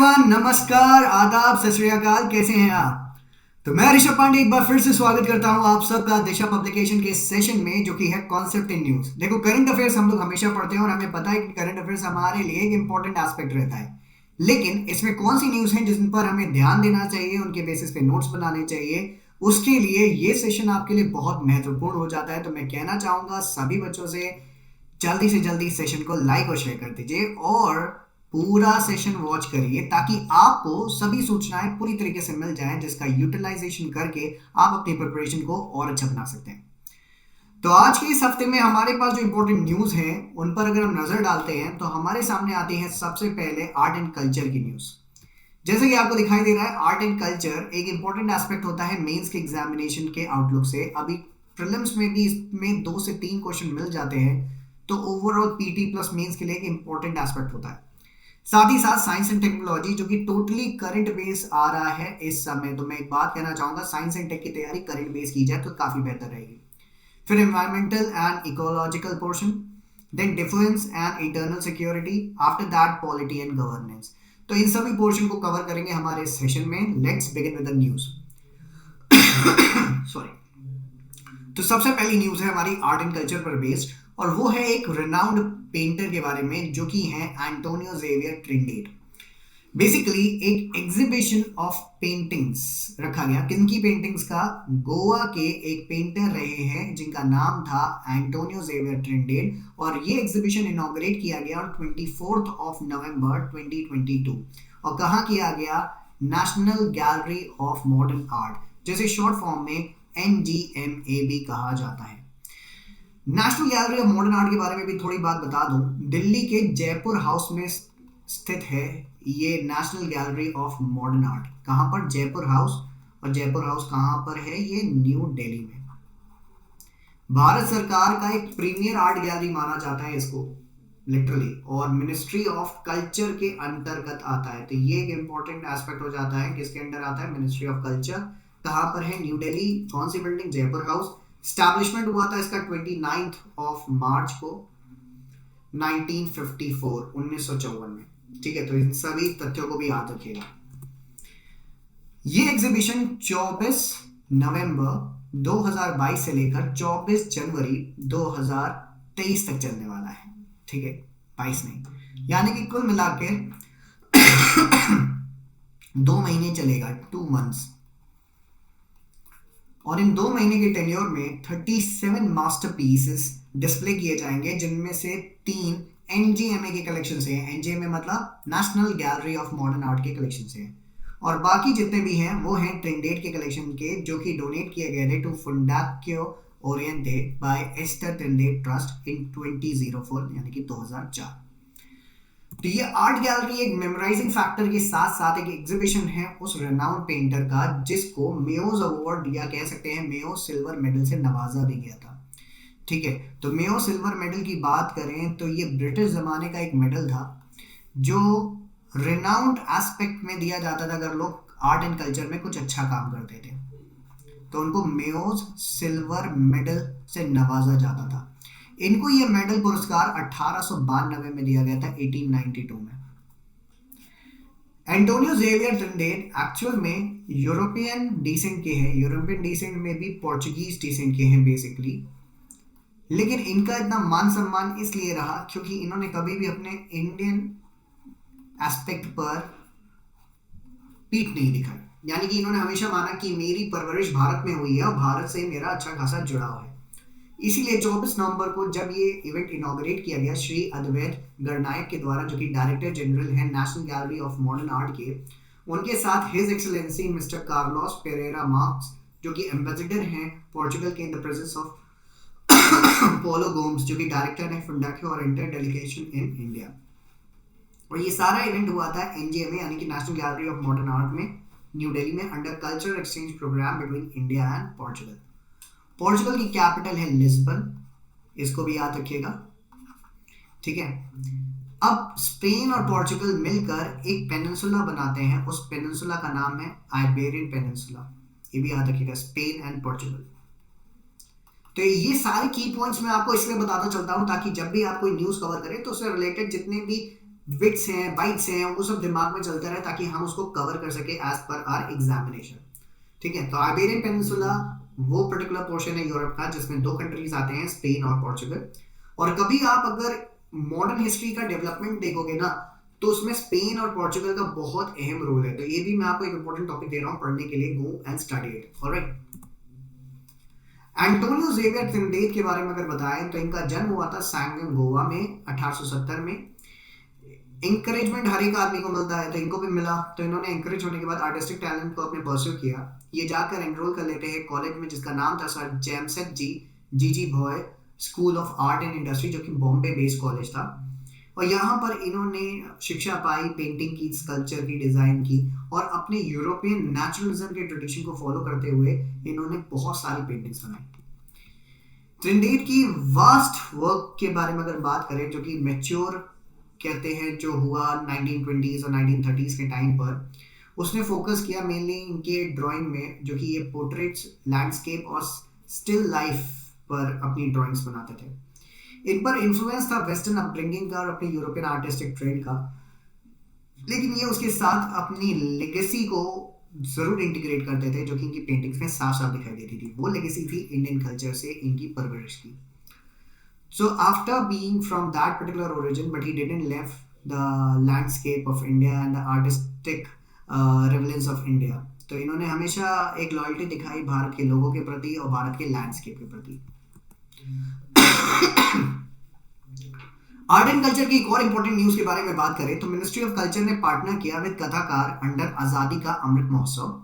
Everyone, नमस्कार, आदाब, सत श्री अकाल। कैसे हैं आप? तो मैं ऋषभ पांडे एक बार फिर से स्वागत करता हूं आप सबका दिशा पब्लिकेशन के सेशन में, जो कि है कॉन्सेप्ट इन न्यूज। देखो, करंट अफेयर्स हम लोग हमेशा पढ़ते हैं और हमें पता है कि करंट अफेयर्स हमारे लिए एक इंपॉर्टेंट एस्पेक्ट रहता है। लेकिन इसमें कौन सी न्यूज है जिन पर हमें ध्यान देना चाहिए, उनके बेसिस पे नोट्स बनाने चाहिए, उसके लिए ये सेशन आपके लिए बहुत महत्वपूर्ण हो जाता है। तो मैं कहना चाहूंगा सभी बच्चों से जल्दी सेशन को लाइक और शेयर कर दीजिए और पूरा सेशन वॉच करिए, ताकि आपको सभी सूचनाएं पूरी तरीके से मिल जाएं, जिसका यूटिलाइजेशन करके आप अपनी प्रिपरेशन को और अच्छा बना सकते हैं। तो आज के इस हफ्ते में हमारे पास जो इंपॉर्टेंट न्यूज हैं उन पर अगर हम नजर डालते हैं तो हमारे सामने आती है सबसे पहले आर्ट एंड कल्चर की न्यूज। जैसे कि आपको दिखाई दे रहा है, आर्ट एंड कल्चर एक इंपॉर्टेंट एस्पेक्ट होता है मेंस के एग्जामिनेशन के आउटलुक से। अभी प्रीलिम्स में भी इसमें 2 से 3 क्वेश्चन मिल जाते हैं, तो ओवरऑल पीटी प्लस मेंस के लिए एक इंपॉर्टेंट एस्पेक्ट होता है। साथ ही साथ साइंस एंड टेक्नोलॉजी, जो कि टोटली करंट बेस आ रहा है इस समय। तो मैं एक बात कहना चाहूंगा, साइंस एंड टेक की तैयारी करंट बेस की जाए तो काफी बेहतर रहेगी। फिर environmental and ecological portion, then defence and internal security, after that polity and governance. तो इन सभी पोर्शन को कवर करेंगे हमारे सेशन में। Let's begin with the news. Sorry. तो सबसे पहली न्यूज है हमारी आर्ट एंड कल्चर पर बेस्ड, और वो है एक रिनाउंड पेंटर के बारे में, जो कि है एंटोनियो जेवियर ट्रिंडेट। बेसिकली एक एग्जीबिशन ऑफ पेंटिंग्स रखा गया। किनकी पेंटिंग्स का? गोवा के एक पेंटर रहे हैं जिनका नाम था एंटोनियो जेवियर ट्रिंडेट, और ये एग्जीबिशन इनॉग्रेट किया गया ऑन 24 नवंबर 2022। और कहाँ किया गया? National gallery of modern art, जैसे शॉर्ट फॉर्म में NGMA भी कहा जाता है। National gallery of modern art के बारे में भी थोड़ी बात बता दूं। दिल्ली के जयपुर हाउस में स्थित है ये national gallery of modern art. कहां पर? जयपुर हाउस। और जयपुर हाउस कहां पर है? ये न्यू दिल्ली में। भारत सरकार का एक प्रीमियर आर्ट गैलरी माना जाता है इसको, लिटरली, और मिनिस्ट्री ऑफ कल्चर के अंतर्गत आता है। तो ये एक इंपॉर्टेंट एस्पेक्ट हो जाता है। किसके अंडर आता है? Ministry of culture. कहां पर है? न्यू दिल्ली। कौन सी बिल्डिंग? जयपुर हाउस। स्टैब्लिशमेंट हुआ था इसका 29 मार्च को 1954 में। ठीक है, तो इन सभी तथ्यों को भी याद रखिएगा। ये एग्जीबिशन 24 नवंबर 2022 से लेकर 24 जनवरी 2023 तक चलने वाला है। ठीक है, 22 नहीं, यानी कि कुल मिलाकर 2 महीने चलेगा, 2 मंथ्स। और इन 2 महीने के टेन्योर में 37 मास्टरपीसेस डिस्प्ले किए जाएंगे, जिनमें से 3 NGMA के कलेक्शन से हैं। NGMA मतलब national gallery of modern art के कलेक्शन से हैं, और बाकी जितने भी हैं वो हैं ट्रिंडेट के कलेक्शन के, जो कि डोनेट किए गए थे to Fundacao Oriente by Esther Trindade trust in 2004, यानी कि 2004। तो ये आर्ट गैलरी एक मेमोराइजिंग फैक्टर के साथ साथ एक एग्जीबिशन है उस रेनाउंड पेंटर का, जिसको मेयोज अवार्ड या कह सकते हैं मेयो सिल्वर मेडल से नवाजा भी गया था। ठीक है, तो मेयो सिल्वर मेडल की बात करें तो ये ब्रिटिश जमाने का एक मेडल था, जो रेनाउंड एस्पेक्ट में दिया जाता था। अगर लोग आर्ट एंड कल्चर में कुछ अच्छा काम करते थे तो उनको मेयोज सिल्वर मेडल से नवाजा जाता था। इनको ये मेडल पुरस्कार 1892 में दिया गया था, 1892 में। एंटोनियो जेवियर ट्रिंडेट एक्चुअल में यूरोपियन डिसेंट के हैं। यूरोपियन डिसेंट में भी पोर्चुगीज डिसेंट के हैं बेसिकली, लेकिन इनका इतना मान सम्मान इसलिए रहा क्योंकि इन्होंने कभी भी अपने इंडियन एस्पेक्ट पर पीठ नहीं दिखाई। यानी कि इन्होंने हमेशा माना कि मेरी परवरिश भारत में हुई है और भारत से मेरा अच्छा खासा जुड़ाव है। इसीलिए 24 नवंबर को जब ये इवेंट इनॉग्रेट किया गया श्री अद्वैत गणनायक के द्वारा, जो कि डायरेक्टर जनरल हैं national gallery of modern art के, उनके साथ his excellency mister Carlos Pereira marks, जो कि एम्बेसडर हैं पोर्चुगल के, इन द प्रेजेंस ऑफ पोलो गोम्स, जो कि डायरेक्टर हैं फुंडाक्यो ओरिएंटे डेलीगेशन इन इंडिया। और ये सारा इवेंट हुआ था NGMA यानी कि national gallery of modern art में, न्यू दिल्ली में, under cultural exchange programme between India and Portugal. Portugal की कैपिटल है लिस्बन, इसको भी याद रखिएगा। ठीक है, अब स्पेन और पोर्चुगल मिलकर एक पेनिनसुला बनाते हैं। उस पेनिनसुला का नाम है आइबेरियन पेनिनसुला। ये भी याद रखिएगा, स्पेन एंड पोर्चुगल। तो ये सारे की पॉइंट्स मैं आपको इसलिए बताता चलता हूं ताकि जब भी आप कोई न्यूज कवर करें तो उससे रिलेटेड जितने भी बिट्स हैं, बाइट्स हैं, वो सब दिमाग में चलता रहे ताकि हम उसको कवर कर सके एज पर आर एग्जामिनेशन। ठीक है, तो आइबेरियन पेनिनसुला वो पर्टिकुलर पोर्शन है यूरोप का जिसमें दो कंट्रीज आते हैं, स्पेन और पोर्चुगल। और कभी आप अगर मॉडर्न हिस्ट्री का डेवलपमेंट देखोगे ना, तो उसमें स्पेन और पोर्चुगल का बहुत अहम रोल है। तो ये भी मैं आपको एक इंपॉर्टेंट टॉपिक दे रहा हूँ पढ़ने के लिए, go and study it. Alright, Antonio Xavier Trindade के बारे में अगर बताएं तो इनका जन्म हुआ था सैंगन गोवा में 1870 में। इंकरेजमेंट हर एक आदमी को मिलता है, तो इनको भी मिला। तो इन्होंने इंकरेज होने के बाद आर्टिस्टिक टैलेंट को अपने परस्यू किया। ये जाकर एनरोल कर लेते हैं कॉलेज में जिसका नाम था sir Jamsetjee Jeejebhoy school of art and industry, जो कि बॉम्बे बेस्ड कॉलेज था। और यहाँ पर इन्होंने शिक्षा पाई, पेंटिंग की, स्कल्पचर की, डिजाइन की, और अपने यूरोपियन नेचुरलिज्म के ट्रेडिशन को फॉलो करते हुए इन्होंने बहुत सारी पेंटिंग्स बनाई। त्रिंडेत की वास्ट वर्क के बारे में अगर बात करें, जो कि मैच्योर कहते हैं, जो हुआ 1920s और 1930s के टाइम पर, उसने फोकस किया मेनली इनके ड्राइंग में, जो कि ये पोर्ट्रेट्स, लैंडस्केप और स्टिल लाइफ पर अपनी ड्राइंग्स बनाते थे। इन पर इन्फ्लुएंस था वेस्टर्न अपब्रिंगिंग का और अपने यूरोपियन आर्टिस्टिक ट्रेंड का, लेकिन ये उसके साथ अपनी लेगेसी को जरूर इंटीग्रेट करते थे, जो कि इनकी पेंटिंग्स में साफ साफ दिखाई देती थी। वो लेगेसी थी इंडियन कल्चर से इनकी परवरिश की। So after being from that particular origin, but he didn't left the landscape of India and the artistic relevance of India. तो इन्होंने हमेशा एक लॉयल्टी दिखाई भारत के लोगों के प्रति और भारत के लैंडस्केप के प्रति। आर्ट एंड कल्चर की एक और इंपॉर्टेंट न्यूज के बारे में बात करें तो मिनिस्ट्री ऑफ कल्चर ने पार्टनर किया with Kathakar under Azadi ka Amrit Mahotsav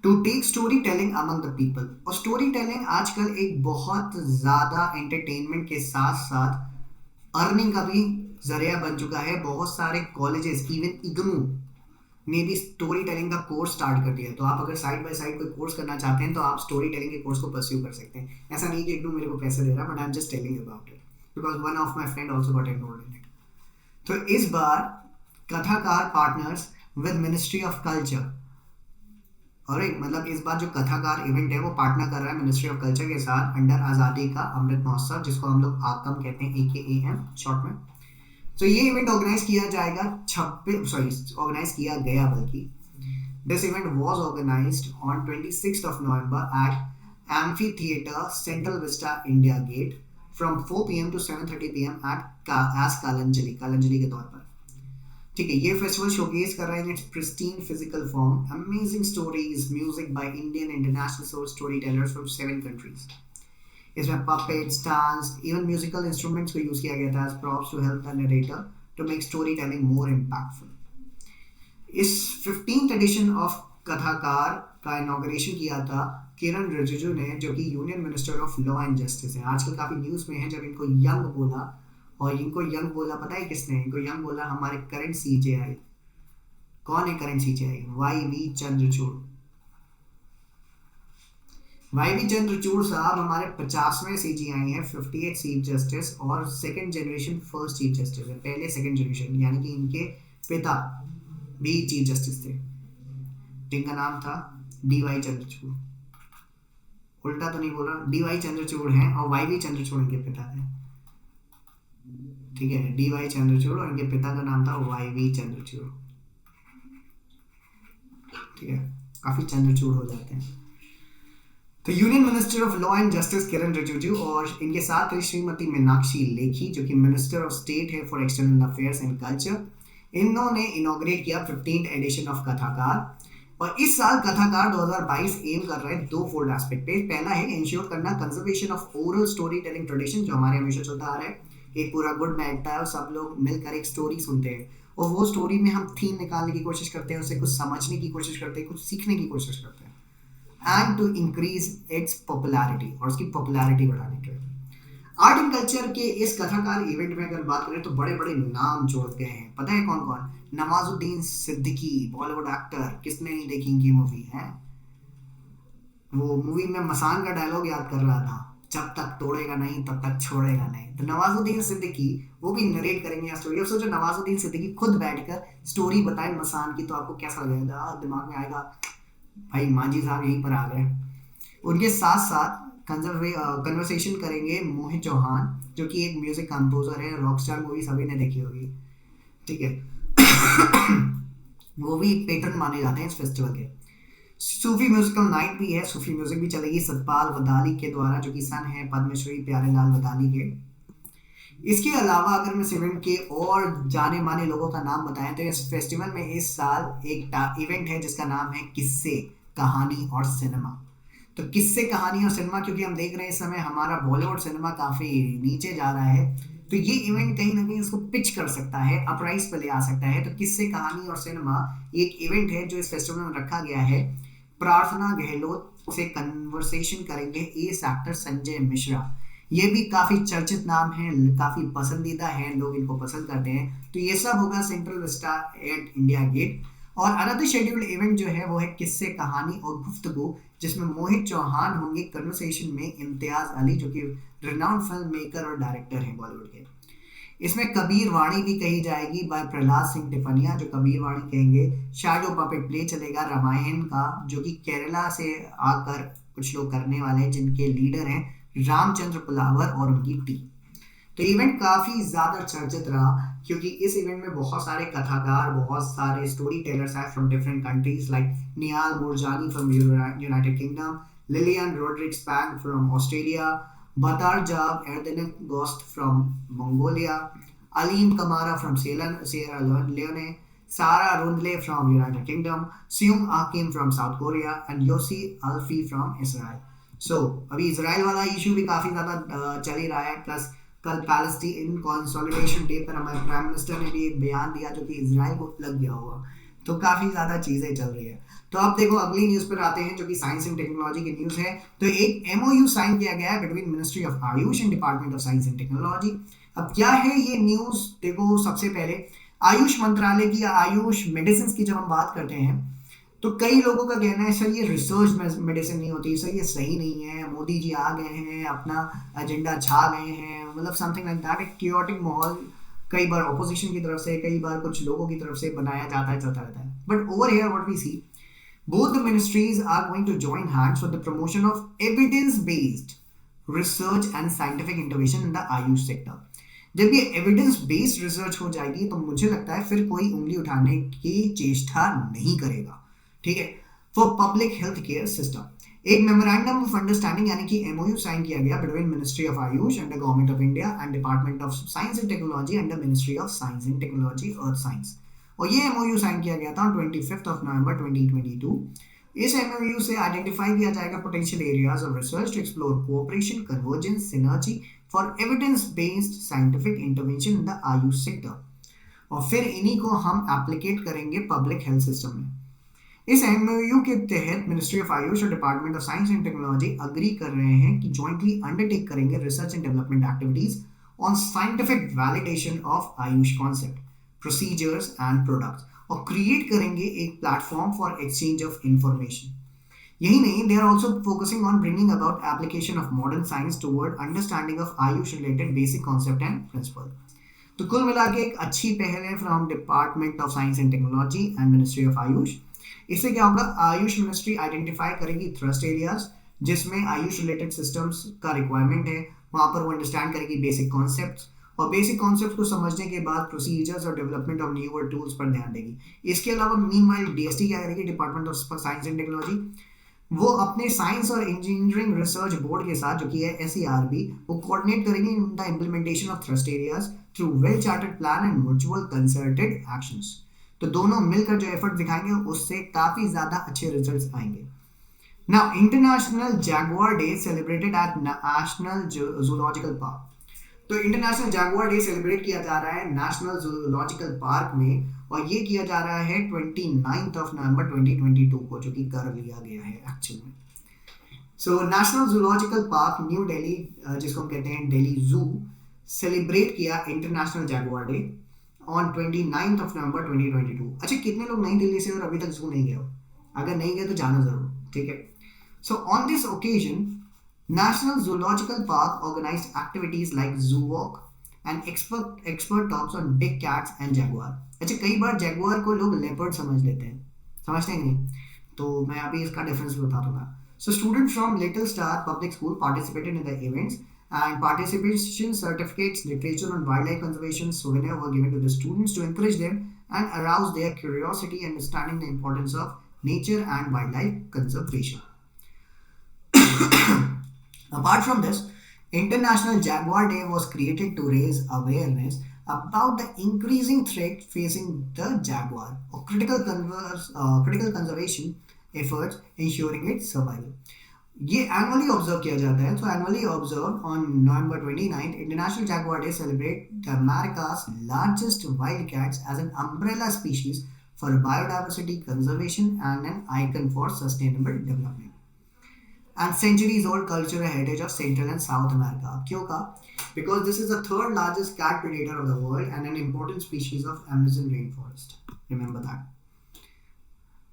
to take story telling among the people. और स्टोरी टेलिंग आजकल एक बहुत ज्यादा एंटरटेनमेंट के साथ साथ अर्निंग का भी जरिया बन चुका है। बहुत सारे कॉलेजेस, इवन इग्नू ने भी स्टोरी टेलिंग का कोर्स स्टार्ट कर दिया है। तो आप अगर साइड बाय साइड कोई कोर्स करना चाहते हैं तो आप स्टोरी टेलिंग के कोर्स को परस्यू कर सकते हैं। ऐसा नहीं कि इग्नू मेरे को पैसे दे रहा, but I am just telling about it because one of my friend also got enrolled in it. तो इस बार कथाकार partners with ministry of culture, और मतलब इस बार जो कथाकार इवेंट है वो पार्टनर कर रहा है मिनिस्ट्री ऑफ कल्चर के साथ अंडर आज़ादी का अमृत महोत्सव, जिसको हम लोग आकम कहते हैं, AKAM शॉर्ट में। तो ये इवेंट ऑर्गेनाइज किया जाएगा ऑर्गेनाइज किया गया बल्कि this event was organized on 26th of November at amphitheatre Central Vista India Gate from 4 PM to 7:30 PM at as Kalanjali के तौर पर। ठीक है, ये फेस्टिवल शोकेस कर रहे हैं it's pristine physical form, amazing stories, music by Indian international story tellers from 7 countries. इसमें puppets, dance, even musical instruments को यूज किया गया था as props to help the narrator to make storytelling more impactful. इस 15th addition of कथाकार का inauguration किया था किरण रिजिजू ने, जो कि union minister of law and justice है। आजकल काफी न्यूज में है जब इनको यंग बोला, और इनको यंग बोला पता है किसने? इनको यंग बोला हमारे करंट CJI। कौन है current CJI? YV Chandrachud. YV Chandrachud साहब हमारे 50वें CJI हैं, 58 चीफ जस्टिस और second generation first chief justice है, पहले सेकंड जनरेशन, यानी कि इनके पिता भी चीफ जस्टिस थे, जिनका नाम था DY चंद्रचूड़। उल्टा तो नहीं बोला, DY चंद्रचूड़ हैं और YV चंद्रचूड़ इनके पिता थे। ठीक है, DY चंद्रचूड़ और इनके पिता का नाम था YV चंद्रचूड़। ठीक है, काफी चंद्रचूड़ हो जाते हैं। तो union minister of law and justice Kiran Rijiju और इनके साथ श्रीमती मीनाक्षी लेखी, जो कि मिनिस्टर ऑफ स्टेट है for external affairs and culture, इन्होंने इनॉग्रेट किया 15th एडिशन ऑफ कथाकार। और इस साल कथाकार 2022 एम कर रहे हैं 2 फोल्ड एस्पेक्ट पे। पहला है इंश्योर करना conservation of oral story telling tradition, जो हमारे हमेशा चलता आ रहा है। एक पूरा गुड बैठता है और सब लोग मिलकर एक स्टोरी सुनते हैं, और वो स्टोरी में हम थीम निकालने की कोशिश करते हैं, उससे कुछ समझने की कोशिश करते हैं, कुछ सीखने की कोशिश करते हैं, and to increase its popularity, और उसकी पॉपुलैरिटी बढ़ाने के। आर्ट एंड कल्चर के इस कथाकार इवेंट में अगर बात करें तो बड़े बड़े नाम जोड़ गए हैं। पता है कौन कौन? नवाजुद्दीन सिद्दीकी, बॉलीवुड एक्टर, किसने नहीं देखी इनकी मूवी है? वो मूवी में मसान का डायलॉग याद कर रहा था, जब तक तोड़ेगा नहीं तब तक छोड़ेगा नहीं। तो नवाजुद्दीन सिद्दीकी वो भी नरेट करेंगे यहाँ स्टोरी। अब सोचो नवाजुद्दीन सिद्दीकी खुद बैठकर स्टोरी बताए मसान की, तो आपको कैसा लगेगा? दिमाग में आएगा भाई मांझी साहब यहीं पर आ गए। उनके साथ साथ कन्वर्सेशन करेंगे मोहित चौहान, जो कि एक म्यूजिक कंपोजर है, रॉकस्टार मूवी सभी ने देखी होगी। ठीक है। वो भी पेट्रन माने जाते हैं इस फेस्टिवल के। सूफी म्यूजिकल नाइट भी है, सूफी म्यूजिक भी चलेगी सतपाल वदाली के द्वारा, जो कि सन है पद्मश्री प्यारेलाल वदाली के। इसके अलावा अगर मैं इस इवेंट के और जाने माने लोगों का नाम बताएं तो इस फेस्टिवल में इस साल एक इवेंट है जिसका नाम है किस्से, कहानी और सिनेमा। तो किस्से, कहानी और सिनेमा, क्योंकि हम देख रहे हैं इस समय हमारा बॉलीवुड सिनेमा काफी नीचे जा रहा है, तो ये इवेंट कहीं ना कहीं इसको पिच कर सकता है, अपराइज पे ले आ सकता है। तो किस्से, कहानी और सिनेमा एक इवेंट है जो इस फेस्टिवल में रखा गया है। प्रार्थना गहलोत से कन्वर्सेशन करेंगे एस एक्टर संजय मिश्रा। ये भी काफी चर्चित नाम है, काफी पसंदीदा है, लोग इनको पसंद करते हैं। तो ये सब होगा central vista at India gate. और अनदर शेड्यूल्ड इवेंट जो है वो है किस्से, कहानी और गुफ्तगू, जिसमें मोहित चौहान होंगे कन्वर्सेशन में, इम्तियाज अली जो कि रिनाउंड फिल्म मेकर और डायरेक्टर हैं बॉलीवुड के। इसमें कबीर वाणी भी कही जाएगी बाय प्रहलाद सिंह टिपनिया, जो कबीर वाणी कहेंगे। शैडो पपेट प्ले चलेगा रामायण का, जो कि केरला से आकर कुछ लोग करने वाले हैं, जिनके लीडर हैं रामचंद्र पुलावर और उनकी टीम। तो इवेंट काफी ज्यादा चर्चित रहा, क्योंकि इस इवेंट में बहुत सारे कथाकार, बहुत सारे स्टोरी टेलर्स आए from different countries, like Nihal Murjani from United Kingdom, Lillian Rodrigues Pang from Australia, बतर जाब एर्देन गोस्ट from Mongolia, Alim Kamara from Sierra Leone, Sarah Rundle from United Kingdom, सियुम आकिम from South Korea and Yossi Alfi from Israel. So अभी Israel वाला issue भी काफी ज्यादा चल ही रहा है। प्लस कल पैलेस्टीन कंसोलिडेशन डे पर हमारे प्राइम मिनिस्टर ने भी एक बयान दिया जो कि इसराइल को लग गया होगा। तो काफी ज्यादा चीजें चल रही है। तो अब देखो अगली न्यूज पर आते हैं, जो कि साइंस एंड टेक्नोलॉजी की न्यूज है। तो एक एमओयू साइन किया गया है between ministry of Ayush and department of science and technology. अब क्या है ये न्यूज, देखो सबसे पहले आयुष मंत्रालय की, आयुष मेडिसिन की जब हम बात करते हैं तो कई लोगों का कहना है सर ये रिसर्च मेडिसिन नहीं होती, सर ये सही नहीं है, मोदी जी आ गए हैं, अपना एजेंडा छा गए हैं, मतलब समथिंग लाइक दैट। एक क्योटिक माहौल कई बार ऑपोजिशन की तरफ से, कई बार कुछ लोगों की तरफ से बनाया जाता है, चलता रहता है। But over here what we see, both the ministries are going to join hands for the promotion of evidence-based research and scientific innovation in the Ayush sector। जब ये एविडेंस बेस्ड रिसर्च हो जाएगी तो मुझे लगता है फिर कोई उंगली उठाने की चेष्टा नहीं करेगा, ठीक है, for public health care system. एक मेमोरेंडम ऑफ अंडरस्टैंडिंग यानी कि एमओयू साइन किया गया between ministry of Ayush and the government of India and department of science and technology and the ministry of science and technology earth science. और ये MOU sign किया गया था 25 नवंबर 2022। इस एमओयू से आइडेंटिफाई किया जाएगा potential areas of research to explore cooperation, convergence, synergy for evidence based scientific intervention in the AYUSH sector. और फिर इन्हीं को हम एप्लीकेट करेंगे पब्लिक हेल्थ सिस्टम में। इस एमओयू के तहत मिनिस्ट्री ऑफ आयुष और department of science and technology agree कर रहे हैं कि जॉइंटली अंडरटेक करेंगे research and development activities on scientific validation of AYUSH concept, procedures and products, और क्रिएट करेंगे एक platform for exchange of information. यही नहीं, they are also focusing on bringing about application of modern science toward understanding of AYUSH related basic concept and principle. तो कुल मिला के एक अच्छी पहल है from department of science and technology and ministry of Ayush. इससे क्या होगा, आयुष मिनिस्ट्री आइडेंटिफाई करेगी थ्रस्ट एरियाज जिसमें आयुष रिलेटेड सिस्टम्स का रिक्वायरमेंट है, वहां पर वो अंडरस्टैंड करेगी बेसिक कॉन्सेप्ट्स, और बेसिक कॉन्सेप्ट को समझने के बाद प्रोसीजर्स और डेवलपमेंट ऑफ न्यूअर टूल्स पर ध्यान देगी। इसके अलावा मीनवाइल डीएसटी क्या करेगी, department of science and technology, वो अपने साइंस और इंजीनियरिंग रिसर्च बोर्ड के साथ, जो कि है एसईआरबी, वो कोऑर्डिनेट करेंगे in the implementation of thrust areas through well chartered plan and mutual consulted actions. तो दोनों मिलकर जो एफर्ट दिखाएंगे उससे काफी ज्यादा अच्छे रिजल्ट्स आएंगे। Now international Jaguar day celebrated at national zoological park. तो इंटरनेशनल जैगुआर डे सेलिब्रेट किया जा रहा है नेशनल जूलॉजिकल पार्क में, और ये किया जा रहा है 29 नवंबर 2022 को, जो कि कर लिया गया है एक्चुअल में। So national zoological park new Delhi, जिसको हम कहते हैं दिल्ली जू, सेलिब्रेट किया इंटरनेशनल जैगुआर डे ऑन 29 नवंबर 2022। अच्छा, कितने लोग नई दिल्ली से और अभी तक जू नहीं गए हो? अगर नहीं गए तो जाना जरूर, ठीक है। So on this occasion National Zoological Park organized activities like zoo walk and expert talks on big cats and jaguar। अच्छा, कई बार jaguar को लोग leopard समझ लेते हैं, समझते नहीं, तो मैं अभी इसका डिफरेंस बता दूंगा। So students from Little Star Public School participated in the events And participation certificates, literature on wildlife conservation, souvenir were given to the students to encourage them and arouse their curiosity, understanding the importance of nature and wildlife conservation. Apart from this, International Jaguar Day was created to raise awareness about the increasing threat facing the jaguar or critical conservation efforts ensuring its survival. ये annually observe किया जाता है. So annually observed on November 29th, International Jaguar Day celebrate the America's largest wildcats as an umbrella species for biodiversity conservation and an icon for sustainable development. And centuries old cultural heritage of Central and South America. क्यों कहा? Because this is the third largest cat predator of the world and an important species of Amazon rainforest. Remember that.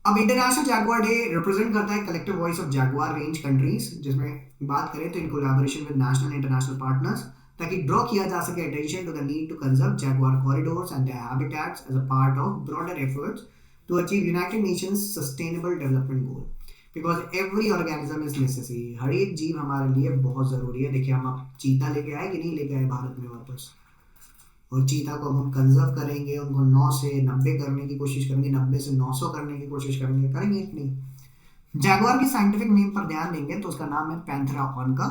अब International Jaguar Day represent करता है collective voice of jaguar range countries, जिसमें बात करें तो in collaboration with national international partners, ताकि draw किया जा सके attention to the need to conserve jaguar corridors and their habitats as a part of broader efforts to achieve United Nations sustainable development goal. Because every organism is necessary. हर एक जीव हमारे लिए बहुत ज़रूरी है. देखिए, हम आप चीता लेके आए कि नहीं लेके आए भारत में वापस, और चीता को हम कंजर्व करेंगे, उनको 9 से 90 करने की कोशिश करेंगे, 90 से 900 करने की कोशिश करेंगे कि नहीं. जैगुआर की साइंटिफिक नेम पर ध्यान देंगे तो उसका नाम है पैंथेरा ऑनका,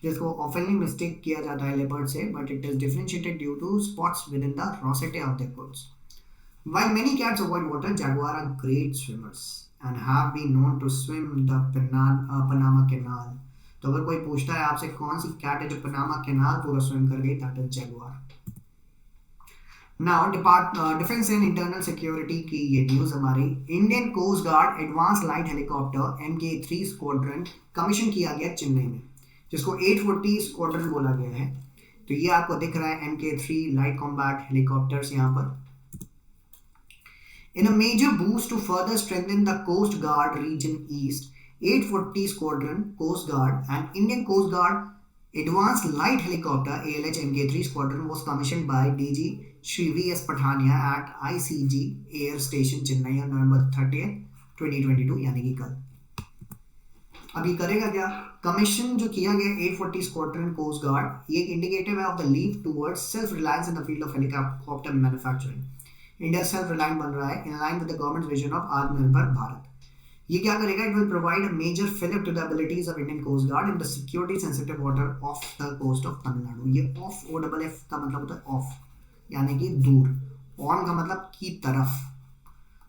जिसको ऑफनली मिस्टेक किया जाता है लेपर्ड से, but it is differentiated due to spots within the rosette of the coats. While many cats avoid water, jaguar are great swimmers and have been known to swim the Panama Canal. तो अगर कोई पूछता है आपसे कौन सी cat है जो Panama canal पूरा स्विम कर गई, that is jaguar. Now defence and internal security की ये न्यूज़ हमारी. Indian coast guard advance light helicopter MK3 squadron commission किया गया चेन्नई में, जिसको 840 स्क्वाड्रन बोला गया है. तो ये आपको दिख रहा है MK3 लाइट कॉम्बैट हेलीकॉप्टर्स यहाँ पर. In a major boost to further strengthen the Coast Guard region east, 840 Squadron Coast Guard and Indian Coast Guard Advanced Light Helicopter ALH MK3 Squadron was commissioned by DG Shri V.S. Pathania at ICG Air Station Chennai on November 30th, 2022, यानी कि कल. अभी करेगा क्या? Commission जो किया गया 840 Squadron Coast Guard, ये एक इंडिकेटिव है of the leap towards self reliance in the field of helicopter manufacturing. India self reliant बन रहा है in line with the government vision of Atmanirbhar Bharat. ये क्या करेगा? It will provide a major fillip to the abilities of Indian coast guard in the security sensitive water of the coast of Tamil Nadu. ये off OFF का मतलब होता है of, यानी कि दूर. ऑन का मतलब की तरफ.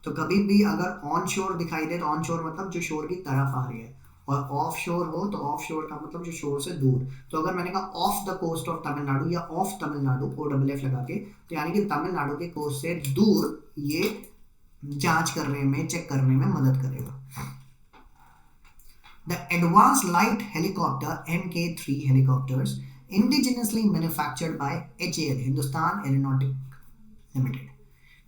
तो कभी भी अगर ऑन शोर दिखाई दे तो ऑन शोर मतलब जो शोर की तरफ आ रही है, और ऑफ शोर हो तो ऑफ शोर का मतलब जो शोर से दूर. तो अगर मैंने कहा off the coast of Tamil Nadu या ऑफ तमिलनाडु OFF लगा के, तो यानी कि तमिलनाडु के कोस्ट से दूर ये जांच करने में, चेक करने में मदद करेगा. The advance light helicopter MK3 helicopters indigenously manufactured by HAL Hindustan Aeronautic Limited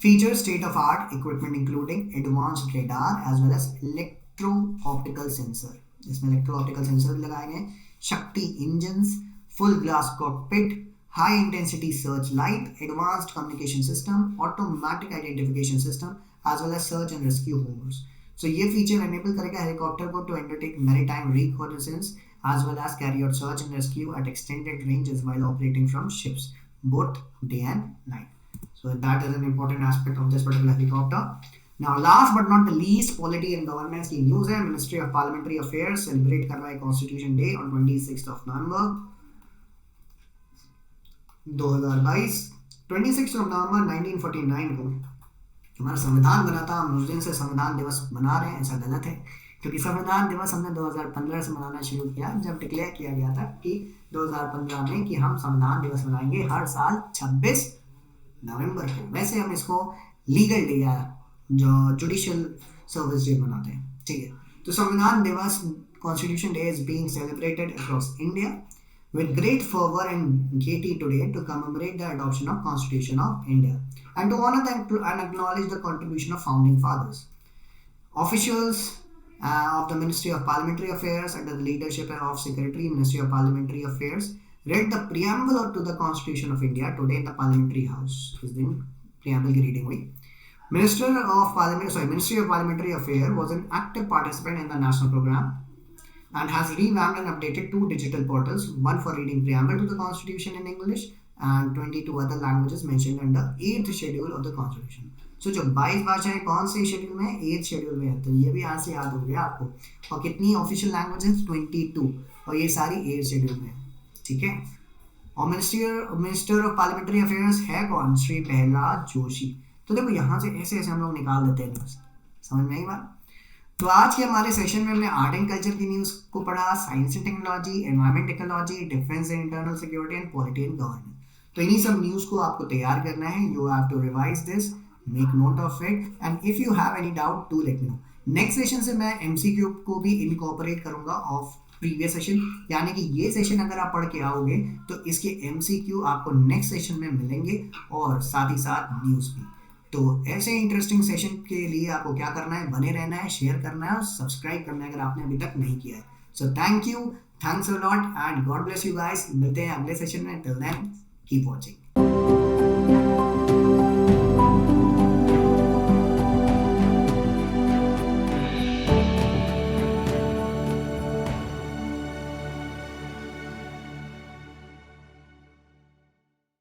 features state-of-art equipment including advanced radar as well as electro-optical sensor. इसमें electro-optical sensor भी लगाए गए, Shakti engines, full glass cockpit, high intensity search light, advanced communication system, automatic identification system as well as search and rescue hovers. So ये feature enable करेगा helicopter को to undertake maritime reconnaissance as well as carry out search and rescue at extended ranges while operating from ships, both day and night. So that is an important aspect of this particular helicopter. Now last but not the least, polity and governance की news है. Ministry of Parliamentary Affairs celebrate कर रहा है Constitution Day on 26th of November 2022. 26th of November 1949 को हमारा संविधान बना था. हम उस दिन से संविधान दिवस मना रहे हैं, ऐसा गलत है, क्योंकि संविधान दिवस हमने 2015 से मनाना शुरू किया, जब डिक्लेयर किया गया था कि 2015 में कि हम संविधान दिवस मनाएंगे हर साल 26 नवंबर को. वैसे हम इसको लीगल डे या जो जुडिशियल सर्विस डे मनाते हैं, ठीक है. तो संविधान दिवस constitution day is being celebrated across India with great fervor and gaiety today to commemorate the adoption of Constitution of India and to honor them and acknowledge the contribution of founding fathers. Officials of the Ministry of Parliamentary Affairs under the leadership of Secretary Ministry of Parliamentary Affairs read the preamble to the Constitution of India today in the Parliamentary House. इस दिन preamble की reading हुई. Ministry of Parliamentary Affairs was an active participant in the national program and has revamped and updated 2 digital portals, one for reading preamble to the Constitution in English and 22 other languages mentioned in the 8th schedule of the Constitution. So जो 22 भाषाएं कौन से schedule में है? 8th schedule में है, तो ये भी यहाँ से याद हो गया आपको। और कितनी ऑफिशियल लैंग्वेजेस? 22, और ये सारी 8th शेड्यूल में है, ठीक है। और मिनिस्टर ऑफ पार्लियामेंट्री अफेयर्स है कौन? श्री प्रहलाद जोशी। तो देखो यहाँ से ऐसे ऐसे हम लोग निकाल देते हैं न्यूज़, समझ में आई बात? तो आज के हमारे सेशन में हमने आर्ट एंड कल्चर की न्यूज़ को पढ़ा, science and technology, environment technology, defence and internal security and polity and governance. तो इन्हीं सब न्यूज़ को आपको तैयार करना है। You have to revise this, make note of it, and if you have any doubt do let me know. Next session से मैं एमसीक्यू को भी इनकॉर्पोरेट करूंगा ऑफ प्रीवियस सेशन, यानी कि ये सेशन अगर आप पढ़ के आओगे तो इसके एमसीक्यू आपको नेक्स्ट सेशन में मिलेंगे और साथ ही साथ न्यूज़ भी। तो ऐसे इंटरेस्टिंग सेशन के लिए आपको क्या करना है? बने रहना है, शेयर करना है और सब्सक्राइब करना है अगर आपने अभी तक नहीं किया है। So thank you, thanks a lot and god bless you guys. मिलते हैं अगले सेशन में। Till then keep watching.